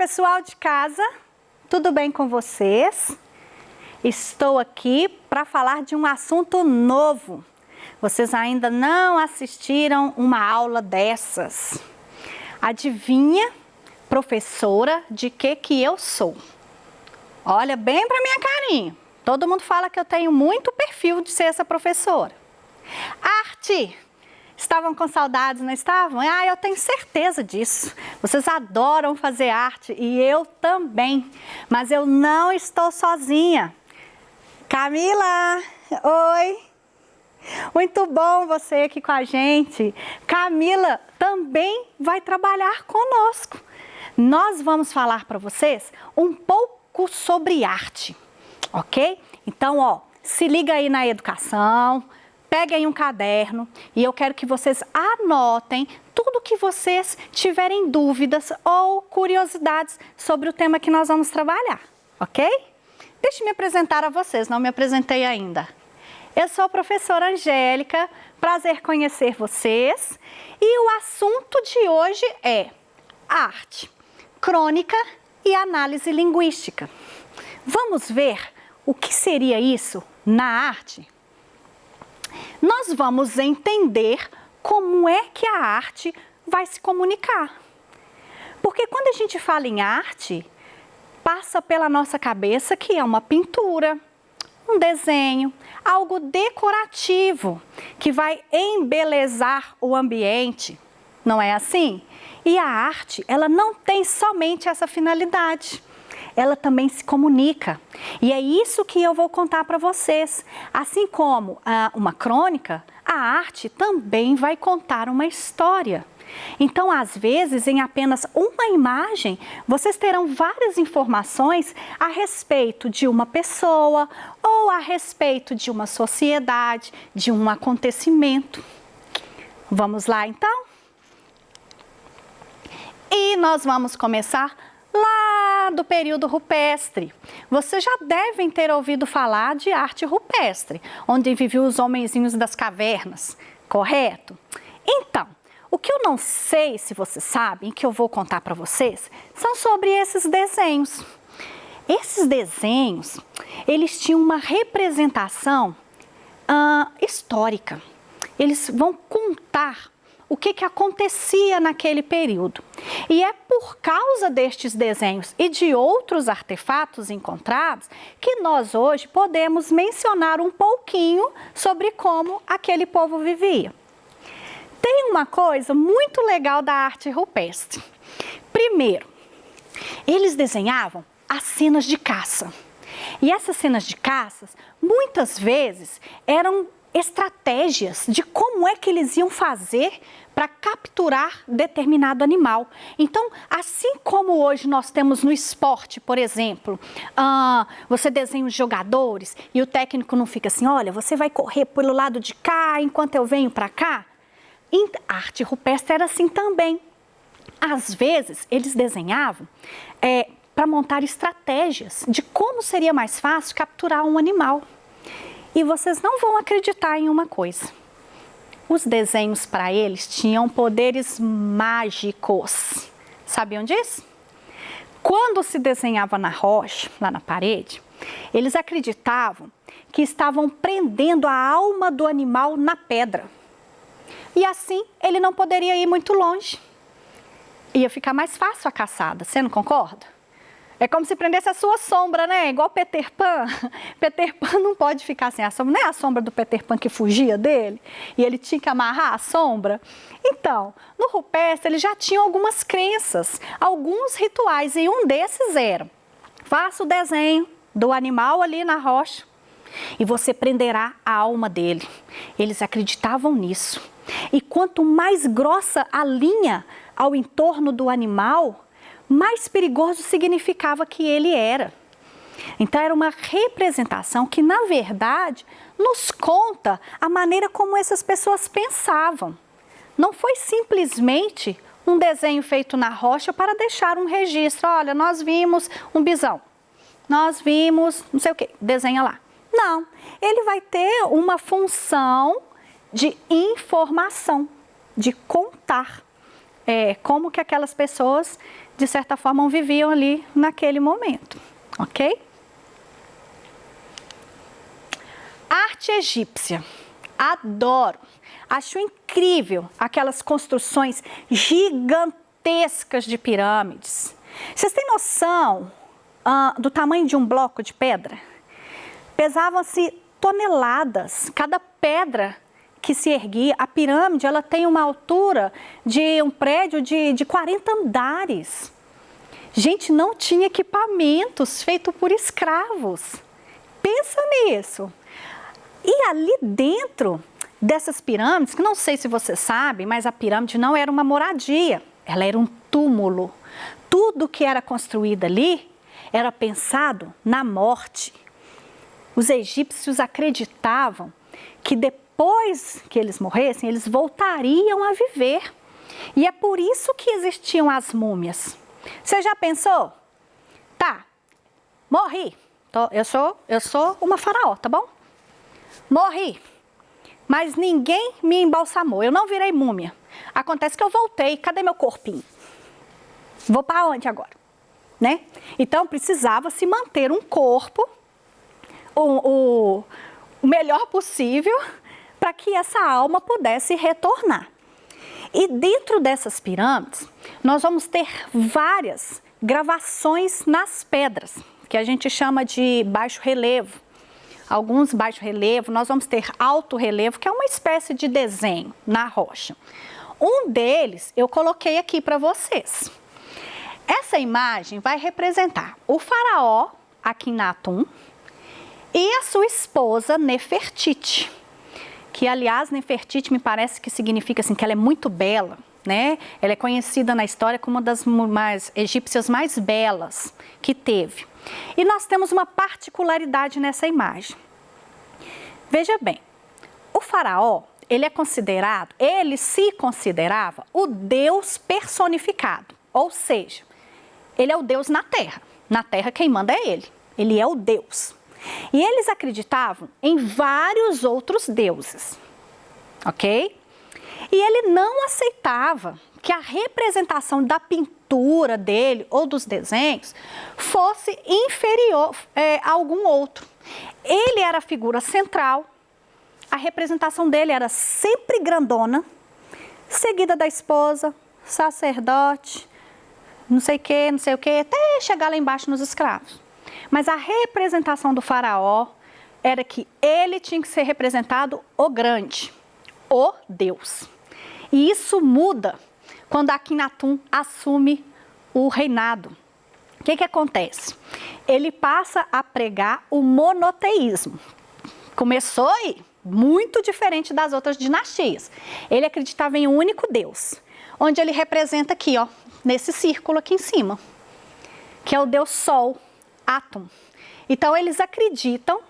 pessoal de casa, tudo bem com vocês? Estou aqui para falar de um assunto novo. Vocês ainda não assistiram uma aula dessas. Adivinha, professora, de que eu sou? Olha bem para minha carinha. Todo mundo fala que eu tenho muito perfil de ser essa professora. Arte! Estavam com saudades, não estavam? Ah, eu tenho certeza disso. Vocês adoram fazer arte e eu também. Mas eu não estou sozinha. Camila, oi! Muito bom você aqui com a gente. Camila também vai trabalhar conosco. Nós vamos falar para vocês um pouco sobre arte, ok? Então, ó, se liga aí na educação. Peguem um caderno e eu quero que vocês anotem tudo que vocês tiverem dúvidas ou curiosidades sobre o tema que nós vamos trabalhar, ok? Deixe-me me apresentar a vocês, não me apresentei ainda. Eu sou a professora Angélica, prazer conhecer vocês. E o assunto de hoje é arte, crônica e análise linguística. Vamos ver o que seria isso na arte? Nós vamos entender como é que a arte vai se comunicar. Porque quando a gente fala em arte, passa pela nossa cabeça que é uma pintura, um desenho, algo decorativo, que vai embelezar o ambiente. Não é assim? E a arte, ela não tem somente essa finalidade. Ela também se comunica. E é isso que eu vou contar para vocês. Assim como uma crônica, a arte também vai contar uma história. Então, às vezes, em apenas uma imagem, vocês terão várias informações a respeito de uma pessoa ou a respeito de uma sociedade, de um acontecimento. Vamos lá, então? E nós vamos começar lá do período rupestre. Vocês já devem ter ouvido falar de arte rupestre, onde viviam os homenzinhos das cavernas, correto? Então, o que eu não sei se vocês sabem, que eu vou contar para vocês, são sobre esses desenhos. Esses desenhos, eles tinham uma representação histórica. Eles vão contar o que acontecia naquele período. E é por causa destes desenhos e de outros artefatos encontrados que nós hoje podemos mencionar um pouquinho sobre como aquele povo vivia. Tem uma coisa muito legal da arte rupestre. Primeiro, eles desenhavam as cenas de caça. E essas cenas de caças, muitas vezes, eram estratégias de como é que eles iam fazer para capturar determinado animal. Então, assim como hoje nós temos no esporte, por exemplo, você desenha os jogadores e o técnico não fica assim, olha, você vai correr pelo lado de cá enquanto eu venho para cá. A arte rupestre era assim também. Às vezes, eles desenhavam para montar estratégias de como seria mais fácil capturar um animal. E vocês não vão acreditar em uma coisa. Os desenhos para eles tinham poderes mágicos. Sabiam disso? Quando se desenhava na rocha, lá na parede, eles acreditavam que estavam prendendo a alma do animal na pedra. E assim ele não poderia ir muito longe. Ia ficar mais fácil a caçada, você não concorda? É como se prendesse a sua sombra, né? Igual Peter Pan. Peter Pan não pode ficar sem a sombra. Não é a sombra do Peter Pan que fugia dele? E ele tinha que amarrar a sombra? Então, no rupestre ele já tinha algumas crenças, alguns rituais. E um desses era, faça o desenho do animal ali na rocha e você prenderá a alma dele. Eles acreditavam nisso. E quanto mais grossa a linha ao entorno do animal, mais perigoso significava que ele era. Então, era uma representação que, na verdade, nos conta a maneira como essas pessoas pensavam. Não foi simplesmente um desenho feito na rocha para deixar um registro. Olha, nós vimos um bisão, nós vimos não sei o que, desenha lá. Não, ele vai ter uma função de informação, de contar como que aquelas pessoas de certa forma, viviam ali naquele momento, ok? Arte egípcia, adoro, acho incrível aquelas construções gigantescas de pirâmides. Vocês têm noção do tamanho de um bloco de pedra? Pesavam-se toneladas, cada pedra que se erguia. A pirâmide, ela tem uma altura de um prédio de 40 andares. Gente, não tinha equipamentos feitos por escravos. Pensa nisso. E ali dentro dessas pirâmides, que não sei se você sabe, mas a pirâmide não era uma moradia, ela era um túmulo. Tudo que era construído ali era pensado na morte. Os egípcios acreditavam que depois que eles morressem, eles voltariam a viver. E é por isso que existiam as múmias. Você já pensou? Tá, morri. Eu sou uma faraó, tá bom? Morri. Mas ninguém me embalsamou. Eu não virei múmia. Acontece que eu voltei. Cadê meu corpinho? Vou para onde agora? Né? Então precisava se manter um corpo o melhor possível para que essa alma pudesse retornar. E dentro dessas pirâmides, nós vamos ter várias gravações nas pedras, que a gente chama de baixo relevo. Alguns baixo relevo, nós vamos ter alto relevo, que é uma espécie de desenho na rocha. Um deles eu coloquei aqui para vocês. Essa imagem vai representar o faraó Akhenaton e a sua esposa Nefertiti, que aliás Nefertiti me parece que significa assim que ela é muito bela, né? Ela é conhecida na história como uma das egípcias mais belas que teve. E nós temos uma particularidade nessa imagem. Veja bem, o faraó, ele se considerava o Deus personificado, ou seja, ele é o Deus na terra quem manda é ele é o Deus. E eles acreditavam em vários outros deuses, ok? E ele não aceitava que a representação da pintura dele ou dos desenhos fosse inferior a algum outro. Ele era a figura central, a representação dele era sempre grandona, seguida da esposa, sacerdote, não sei o que, até chegar lá embaixo nos escravos. Mas a representação do faraó era que ele tinha que ser representado o grande, o Deus. E isso muda quando Akhenaton assume o reinado. O que acontece? Ele passa a pregar o monoteísmo. Começou aí, muito diferente das outras dinastias. Ele acreditava em um único Deus, onde ele representa aqui, ó, nesse círculo aqui em cima, que é o Deus Sol, Atum. Então eles acreditam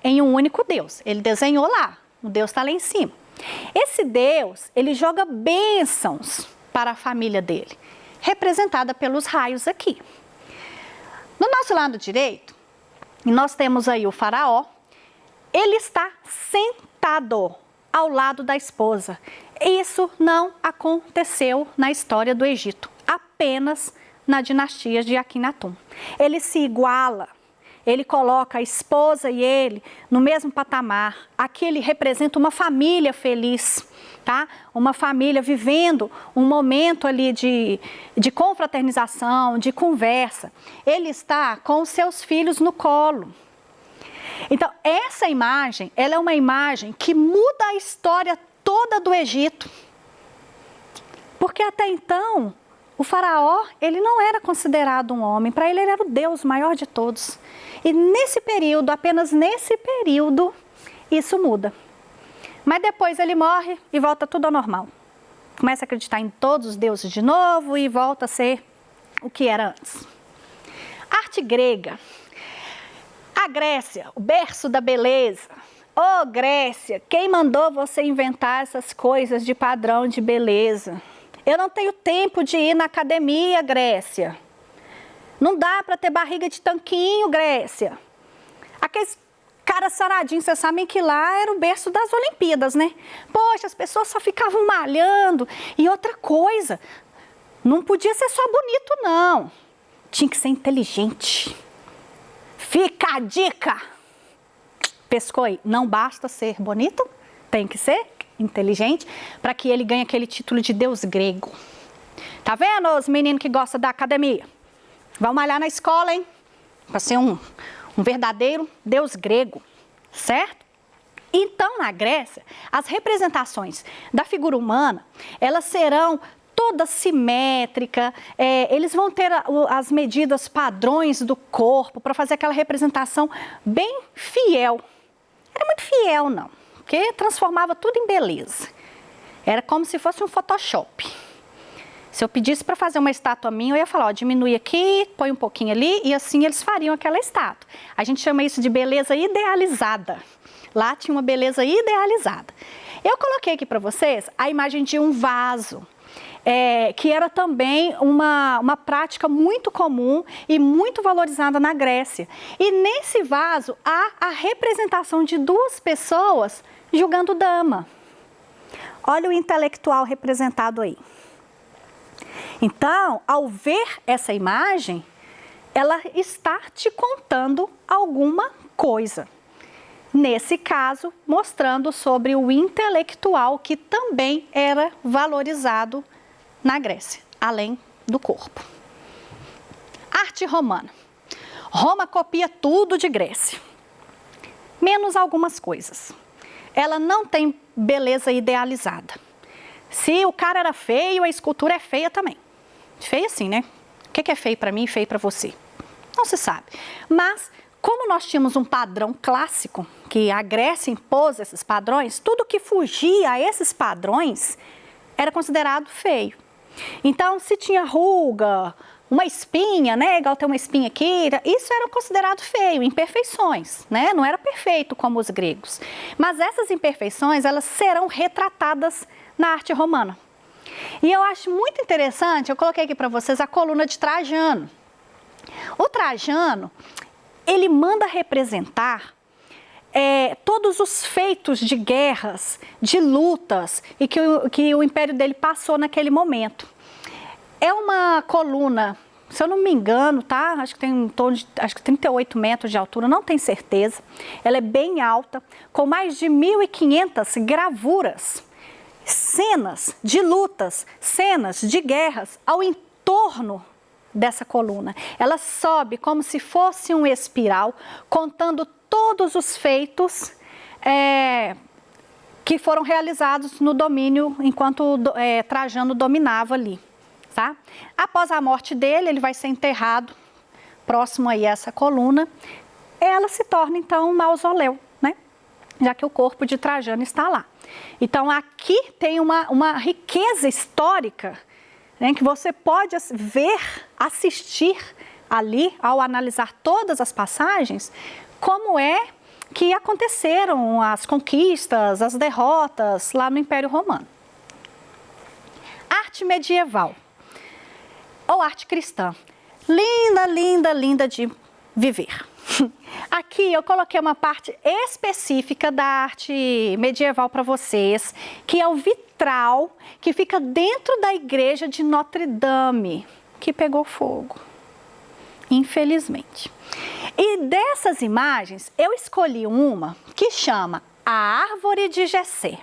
em um único Deus. Ele desenhou lá, o Deus está lá em cima. Esse Deus, ele joga bênçãos para a família dele, representada pelos raios aqui. No nosso lado direito, nós temos aí o faraó. Ele está sentado ao lado da esposa. Isso não aconteceu na história do Egito, apenas na dinastia de Akhenaton. Ele se iguala, ele coloca a esposa e ele no mesmo patamar. Aqui ele representa uma família feliz, tá? Uma família vivendo um momento ali de confraternização, de conversa. Ele está com os seus filhos no colo. Então, essa imagem, ela é uma imagem que muda a história toda do Egito. Porque até então, o faraó, ele não era considerado um homem, para ele era o Deus maior de todos. E nesse período, apenas nesse período, isso muda. Mas depois ele morre e volta tudo ao normal. Começa a acreditar em todos os deuses de novo e volta a ser o que era antes. Arte grega. A Grécia, o berço da beleza. Ô Grécia, quem mandou você inventar essas coisas de padrão de beleza? Eu não tenho tempo de ir na academia, Grécia. Não dá para ter barriga de tanquinho, Grécia. Aqueles caras saradinhos, vocês sabem que lá era o berço das Olimpíadas, né? Poxa, as pessoas só ficavam malhando. E outra coisa, Não podia ser só bonito, não. Tinha que ser inteligente. Fica a dica. Pescou aí? Não basta ser bonito, tem que ser inteligente para que ele ganhe aquele título de deus grego. Tá vendo os meninos que gostam da academia? Vão malhar na escola, hein? Para ser um verdadeiro deus grego, certo? Então, na Grécia, as representações da figura humana, elas serão toda simétrica, eles vão ter as medidas padrões do corpo para fazer aquela representação bem fiel. Era muito fiel, não, porque transformava tudo em beleza. Era como se fosse um Photoshop. Se eu pedisse para fazer uma estátua minha, eu ia falar, ó, diminui aqui, põe um pouquinho ali, e assim eles fariam aquela estátua. A gente chama isso de beleza idealizada. Lá tinha uma beleza idealizada. Eu coloquei aqui para vocês a imagem de um vaso. Que era também uma prática muito comum e muito valorizada na Grécia. E nesse vaso há a representação de duas pessoas jogando dama. Olha o intelectual representado aí. Então, ao ver essa imagem, ela está te contando alguma coisa. Nesse caso, mostrando sobre o intelectual que também era valorizado na Grécia, além do corpo. Arte romana. Roma copia tudo de Grécia, menos algumas coisas. Ela não tem beleza idealizada. Se o cara era feio, a escultura é feia também. Feia assim, né? O que é feio para mim e feio para você? Não se sabe. Mas, como nós tínhamos um padrão clássico, que a Grécia impôs esses padrões, tudo que fugia a esses padrões era considerado feio. Então, se tinha ruga, uma espinha, né, igual tem uma espinha aqui, isso era considerado feio, imperfeições, né, não era perfeito como os gregos. Mas essas imperfeições, elas serão retratadas na arte romana. E eu acho muito interessante, eu coloquei aqui para vocês a coluna de Trajano. O Trajano, ele manda representar todos os feitos de guerras, de lutas e que o império dele passou naquele momento. É uma coluna, se eu não me engano, tá? Acho que tem em torno de 38 metros de altura, não tenho certeza. Ela é bem alta, com mais de 1.500 gravuras, cenas de lutas, cenas de guerras ao entorno dessa coluna. Ela sobe como se fosse um espiral, contando todos os feitos que foram realizados no domínio enquanto Trajano dominava ali, tá? Após a morte dele, ele vai ser enterrado próximo aí a essa coluna. Ela se torna então um mausoléu, né? Já que o corpo de Trajano está lá. Então aqui tem uma riqueza histórica, né, que você pode ver, assistir ali ao analisar todas as passagens, como é que aconteceram as conquistas, as derrotas lá no Império Romano. Arte medieval ou arte cristã. Linda, linda, linda de viver. Aqui eu coloquei uma parte específica da arte medieval para vocês, que é o vitral que fica dentro da igreja de Notre Dame, que pegou fogo, infelizmente. E dessas imagens, eu escolhi uma que chama a Árvore de Jessé.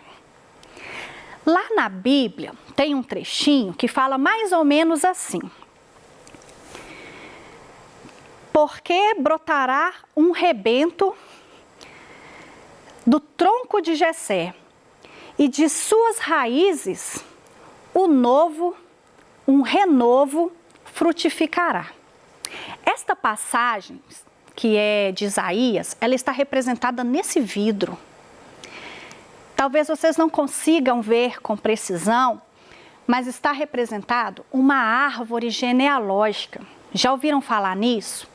Lá na Bíblia tem um trechinho que fala mais ou menos assim: porque brotará um rebento do tronco de Jessé, e de suas raízes um renovo frutificará. Esta passagem, que é de Isaías, ela está representada nesse vidro. Talvez vocês não consigam ver com precisão, mas está representado uma árvore genealógica. Já ouviram falar nisso?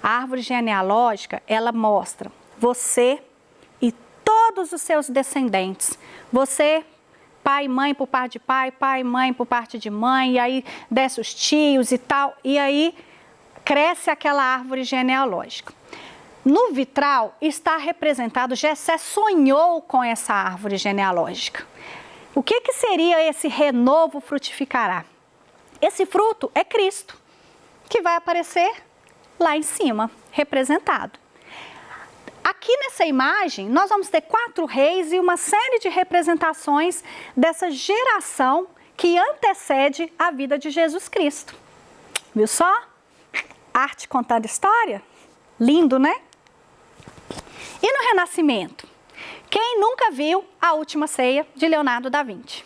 A árvore genealógica, ela mostra você e todos os seus descendentes. Você, pai e mãe por parte de pai, pai e mãe por parte de mãe, e aí desce os tios e tal, e aí cresce aquela árvore genealógica. No vitral está representado, Jessé sonhou com essa árvore genealógica. O que seria esse renovo frutificará? Esse fruto é Cristo, que vai aparecer lá em cima, representado. Aqui nessa imagem, nós vamos ter 4 reis e uma série de representações dessa geração que antecede a vida de Jesus Cristo. Viu só? Arte contando história? Lindo, né? E no Renascimento? Quem nunca viu A Última Ceia de Leonardo da Vinci?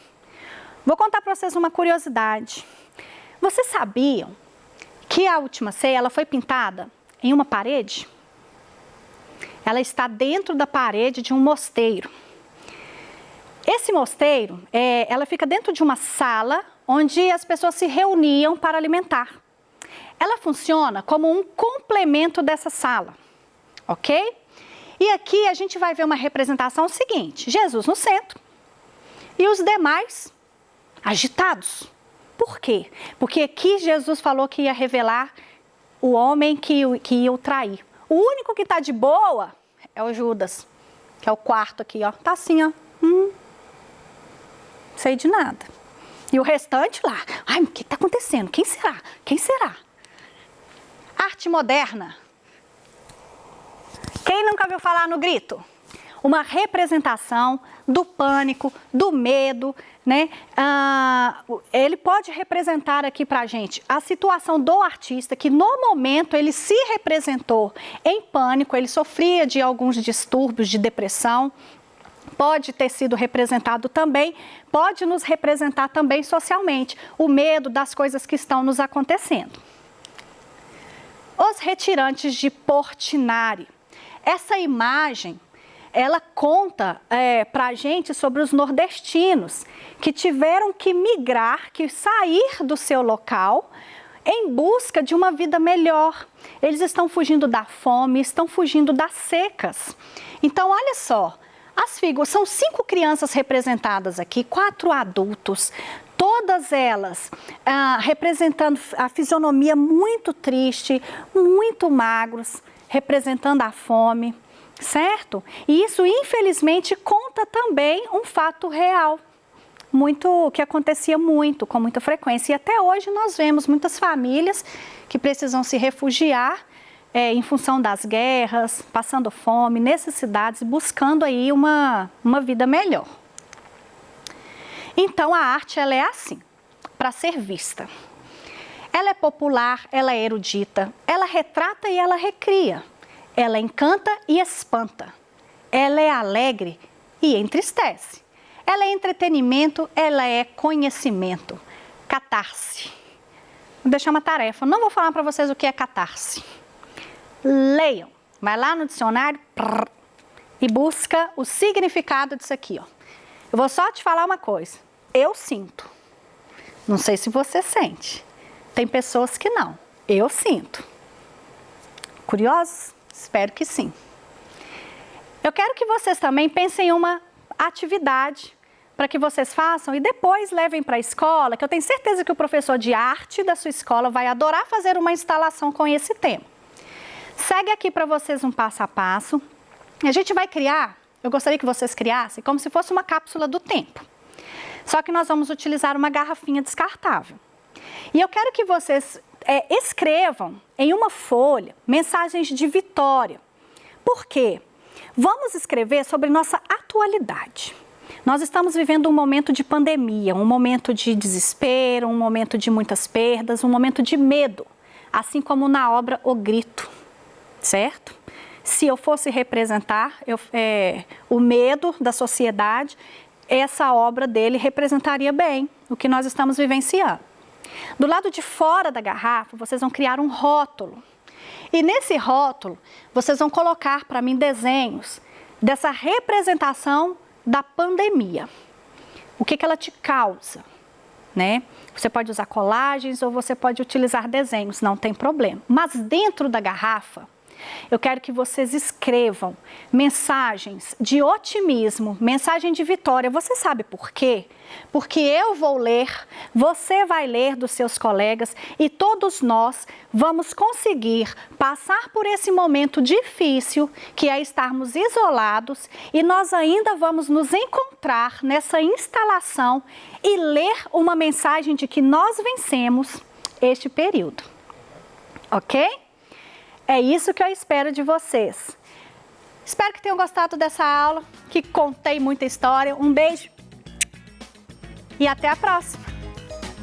Vou contar para vocês uma curiosidade. Vocês sabiam que a Última Ceia ela foi pintada em uma parede? Ela está dentro da parede de um mosteiro. Esse mosteiro, ela fica dentro de uma sala onde as pessoas se reuniam para alimentar. Ela funciona como um complemento dessa sala, ok? E aqui a gente vai ver uma representação seguinte, Jesus no centro e os demais agitados. Por quê? Porque aqui Jesus falou que ia revelar o homem que ia o trair. O único que está de boa é o Judas, que é o quarto aqui, ó. Tá assim, ó. Sei de nada. E o restante lá. Ai, o que está acontecendo? Quem será? Quem será? Arte moderna. Quem nunca ouviu falar no grito? Uma representação do pânico, do medo, né? Ele pode representar aqui pra gente a situação do artista que no momento ele se representou em pânico, ele sofria de alguns distúrbios de depressão, pode ter sido representado também, pode nos representar também socialmente, o medo das coisas que estão nos acontecendo. Os retirantes de Portinari. Essa imagem, ela conta para a gente sobre os nordestinos que tiveram que migrar, que sair do seu local em busca de uma vida melhor. Eles estão fugindo da fome, estão fugindo das secas. Então, olha só, as figuras, são 5 crianças representadas aqui, 4 adultos, todas elas representando a fisionomia muito triste, muito magros, representando a fome, certo? E isso, infelizmente, conta também um fato real, que acontecia com muita frequência. E até hoje nós vemos muitas famílias que precisam se refugiar em função das guerras, passando fome, necessidades, buscando aí uma vida melhor. Então, a arte, ela é assim, para ser vista. Ela é popular, ela é erudita, ela retrata e ela recria. Ela encanta e espanta. Ela é alegre e entristece. Ela é entretenimento, ela é conhecimento. Catarse. Vou deixar uma tarefa. Não vou falar para vocês o que é catarse. Leiam. Vai lá no dicionário e busca o significado disso aqui, ó. Eu vou só te falar uma coisa. Eu sinto. Não sei se você sente. Tem pessoas que não. Eu sinto. Curiosos? Espero que sim. Eu quero que vocês também pensem em uma atividade para que vocês façam e depois levem para a escola, que eu tenho certeza que o professor de arte da sua escola vai adorar fazer uma instalação com esse tema. Segue aqui para vocês um passo a passo. A gente vai criar, eu gostaria que vocês criassem como se fosse uma cápsula do tempo. Só que nós vamos utilizar uma garrafinha descartável. E eu quero que vocês escrevam em uma folha mensagens de vitória. Por quê? Vamos escrever sobre nossa atualidade. Nós estamos vivendo um momento de pandemia, um momento de desespero, um momento de muitas perdas, um momento de medo, assim como na obra O Grito, certo? Se eu fosse representar o medo da sociedade, essa obra dele representaria bem o que nós estamos vivenciando. Do lado de fora da garrafa, vocês vão criar um rótulo. E nesse rótulo, vocês vão colocar para mim desenhos dessa representação da pandemia. O que ela te causa, né? Você pode usar colagens ou você pode utilizar desenhos, não tem problema. Mas dentro da garrafa, Eu quero que vocês escrevam mensagens de otimismo, mensagem de vitória. Você sabe por quê? Porque eu vou ler, você vai ler dos seus colegas e todos nós vamos conseguir passar por esse momento difícil que é estarmos isolados e nós ainda vamos nos encontrar nessa instalação e ler uma mensagem de que nós vencemos este período. Ok? É isso que eu espero de vocês. Espero que tenham gostado dessa aula, que contei muita história. Um beijo e até a próxima.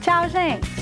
Tchau, gente!